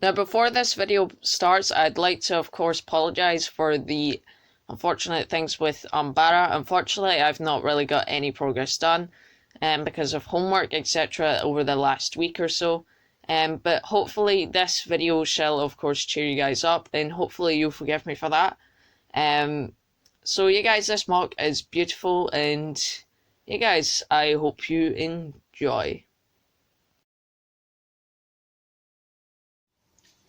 Now, before this video starts, I'd like to, of course, apologise for the unfortunate things with Umbara. Unfortunately, I've not really got any progress done because of homework, etc. over the last week or so. But hopefully this video shall, of course, cheer you guys up, and hopefully you'll forgive me for that. So yeah, guys, this mock is beautiful, and yeah, guys, I hope you enjoy.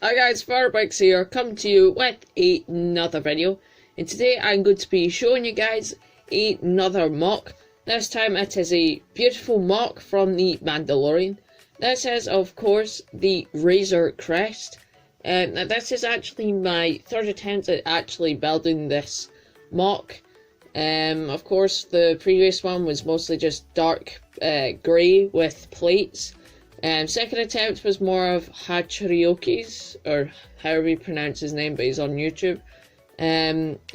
Hi guys, Firebikes here, coming to you with another video, and today I'm going to be showing you guys another mock. This time it is a beautiful mock from the Mandalorian. This is, of course, the Razor Crest. Now this is actually my third attempt at actually building this mock. Of course, the previous one was mostly just dark grey with plates. Second attempt was more of Hachirioki's, or however you pronounce his name, but he's on YouTube,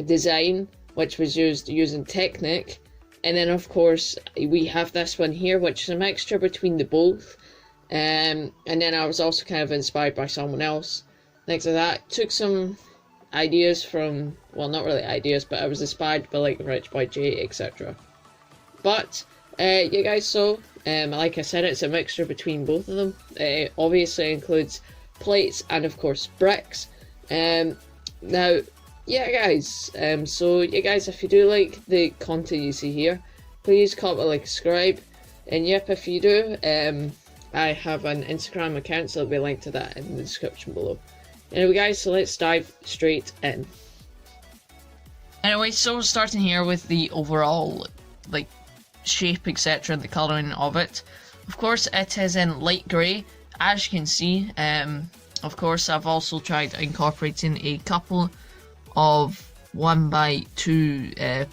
design, which was used using Technic. And then, of course, we have this one here, which is a mixture between the both. And then I was also kind of inspired by someone else. Next to that, took some ideas from, well, not really ideas, but I was inspired by like Rich Boy J, etc. But yeah, guys, so like I said, it's a mixture between both of them. It obviously includes plates and, of course, bricks. Now, yeah, guys, so yeah, guys, if you do like the content you see here, please comment, like, subscribe, and yep, if you do, I have an Instagram account, so there'll be a link to that in the description below. Anyway, guys, so let's dive straight in. Anyway, so starting here with the overall, like, shape, etc., the colouring of it. Of course, it is in light grey, as you can see. Of course, I've also tried incorporating a couple of 1x2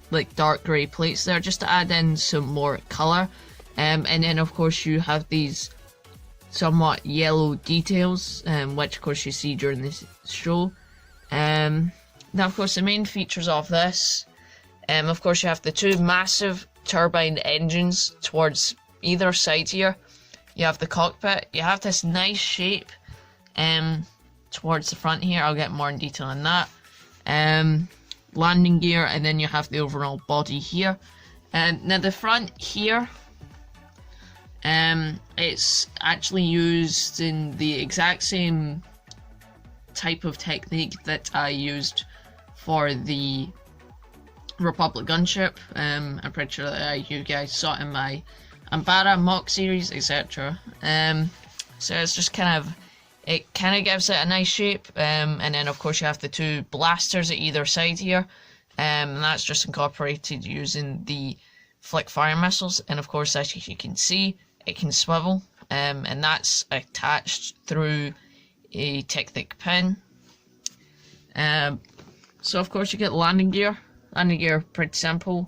like dark grey plates there, just to add in some more colour. And then, of course, you have these somewhat yellow details, which, of course, you see during this show. Now, of course, the main features of this, of course, you have the two massive turbine engines towards either side here. You have the cockpit. You have this nice shape towards the front here. I'll get more in detail on that. Landing gear, and then you have the overall body here. Now, the front here, it's actually used in the exact same type of technique that I used for the Republic gunship. I'm pretty sure that you guys saw it in my Umbara mock series, etc. So it's just it kind of gives it a nice shape, and then, of course, you have the two blasters at either side here, and that's just incorporated using the flick fire missiles. And, of course, as you can see, it can swivel, and that's attached through a Technic pin. So, of course, you get landing gear. Landing gear, pretty simple,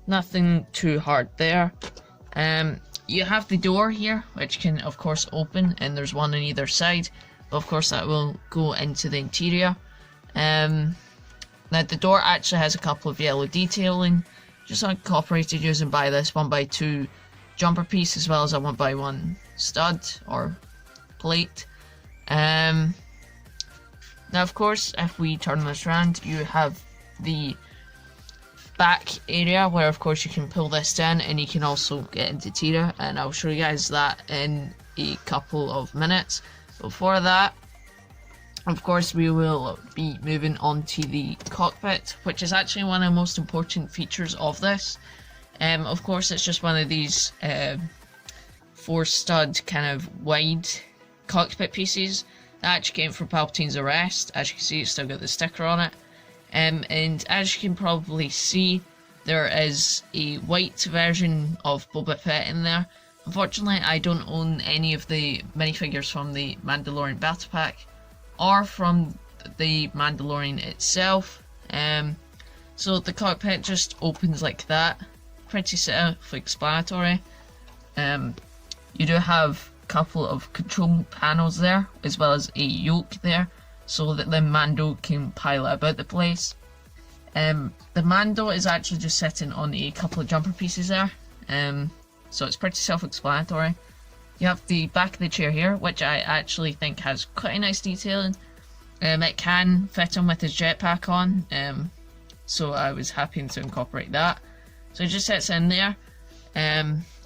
nothing too hard there. You have the door here, which can, of course, open, and there's one on either side, but of course that will go into the interior. Now, the door actually has a couple of yellow detailing, just incorporated using by this 1x2 jumper piece, as well as a 1x1 stud or plate. Now, of course, if we turn this around, you have the back area where, of course, you can pull this down, and you can also get into Tira, and I'll show you guys that in a couple of minutes. Before that, of course, we will be moving on to the cockpit, which is actually one of the most important features of this. Of course, it's just one of these 4-stud kind of wide cockpit pieces that actually came from Palpatine's arrest. As you can see, it's still got the sticker on it. And as you can probably see, there is a white version of Boba Fett in there. Unfortunately, I don't own any of the minifigures from the Mandalorian Battle Pack or from the Mandalorian itself. So the cockpit just opens like that. Pretty self-explanatory. You do have a couple of control panels there, as well as a yoke there, so that the Mando can pilot about the place. The Mando is actually just sitting on a couple of jumper pieces there, so it's pretty self-explanatory. You have the back of the chair here, which I actually think has quite a nice detailing. It can fit him with his jetpack on, so I was happy to incorporate that. So it just sits in there.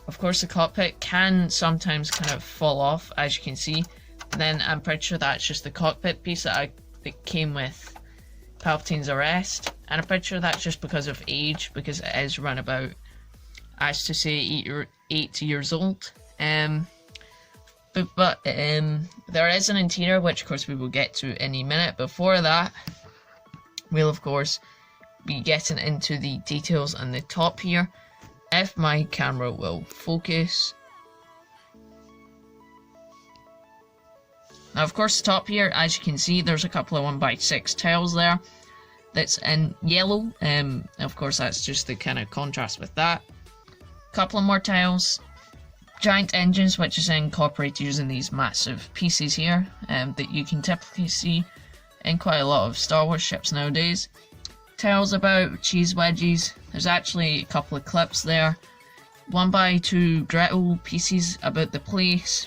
Of course the cockpit can sometimes kind of fall off, as you can see. And then I'm pretty sure that's just the cockpit piece that came with Palpatine's arrest. And I'm pretty sure that's just because of age, because it is run about, as to say, 8 years old. But there is an interior, which of course we will get to in a minute. Before that, we'll of course be getting into the details on the top here, if my camera will focus. Now of course the top here, as you can see, there's a couple of 1x6 tiles there that's in yellow. Of course that's just the kind of contrast with that. Couple of more tiles. Giant engines, which is incorporated using these massive pieces here, that you can typically see in quite a lot of Star Wars ships nowadays. Tiles about, cheese wedges. There's actually a couple of clips there. 1x2 griddle pieces about the place.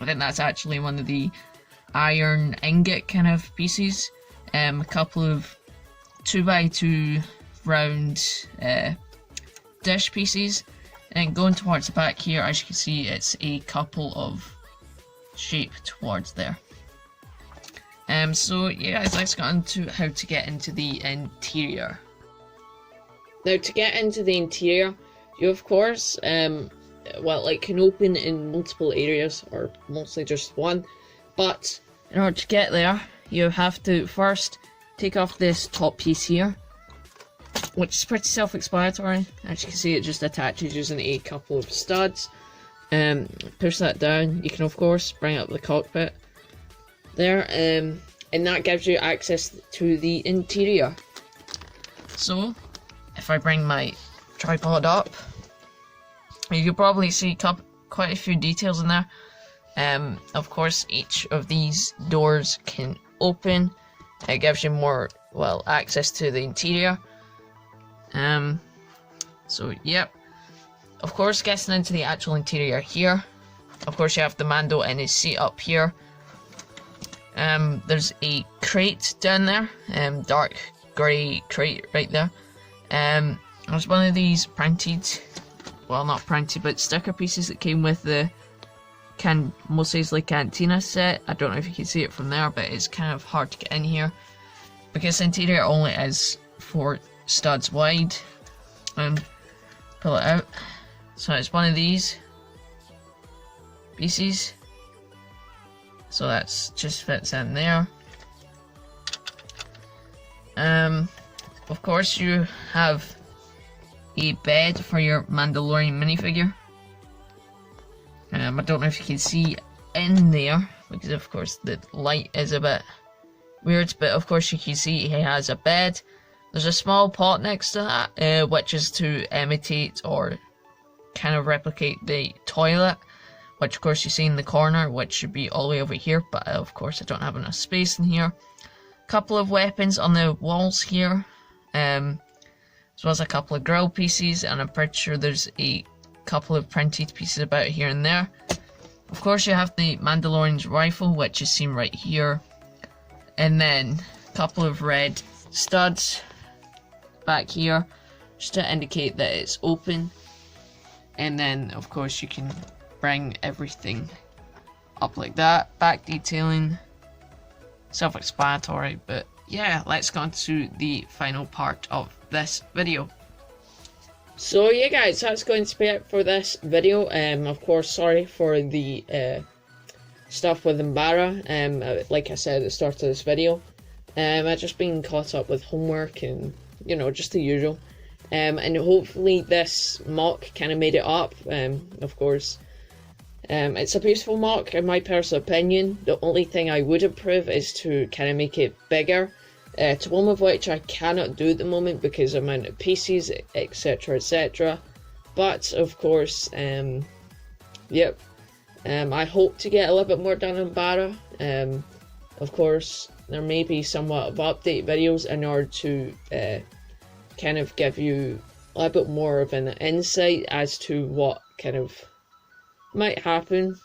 I think that's actually one of the iron ingot kind of pieces. A couple of 2x2 round dish pieces. And going towards the back here, as you can see, it's a couple of shape towards there. So yeah guys, let's get into how to get into the interior. Now to get into the interior, you of course, can open in multiple areas, or mostly just one. But in order to get there, you have to first take off this top piece here, which is pretty self-explanatory. As you can see, it just attaches using a couple of studs. Push that down. You can of course bring up the cockpit there, and that gives you access to the interior. So if I bring my tripod up, you can probably see quite a few details in there. Of course each of these doors can open. It gives you more, access to the interior. So yep, of course getting into the actual interior here, of course you have the Mando in his seat up here. There's a crate down there, dark grey crate right there. There's one of these printed, not printed, but sticker pieces that came with the Mos Eisley Cantina set. I don't know if you can see it from there, but it's kind of hard to get in here because the interior only is 4 studs wide. And pull it out. So it's one of these pieces. So that's just fits in there. Of course you have a bed for your Mandalorian minifigure. I don't know if you can see in there because of course the light is a bit weird, but of course you can see he has a bed. There's a small pot next to that, which is to imitate or kind of replicate the toilet, which of course you see in the corner, which should be all the way over here, but of course I don't have enough space in here. Couple of weapons on the walls here, as well as a couple of grill pieces, and I'm pretty sure there's a couple of printed pieces about here and there. Of course you have the Mandalorian's rifle, which is seen right here, and then a couple of red studs back here just to indicate that it's open. And then of course you can bring everything up like that. Back detailing, self-explanatory, but yeah, let's go on to the final part of this video. So yeah guys, that's going to be it for this video. Of course, sorry for the stuff with Umbara. Like I said at the start of this video, I've just been caught up with homework and just the usual. And hopefully this mock kind of made it up. Of course, it's a beautiful mock in my personal opinion. The only thing I would improve is to kind of make it bigger, to one of which I cannot do at the moment because of the amount of pieces, etc, etc. But of course, yep, I hope to get a little bit more done on Barra. Of course, there may be somewhat of update videos in order to kind of give you a little bit more of an insight as to what kind of might happen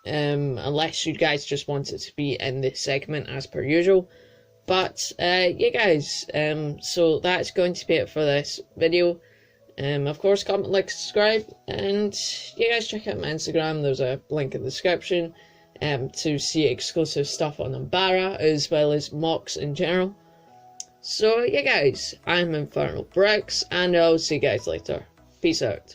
unless you guys just want it to be in this segment as per usual. But yeah guys, so that's going to be it for this video. Of course, comment, like, subscribe, and you guys check out my Instagram. There's a link in the description to see exclusive stuff on Ambara as well as mocks in general. So yeah guys, I'm Infernal Bricks, and I'll see you guys later. Peace out.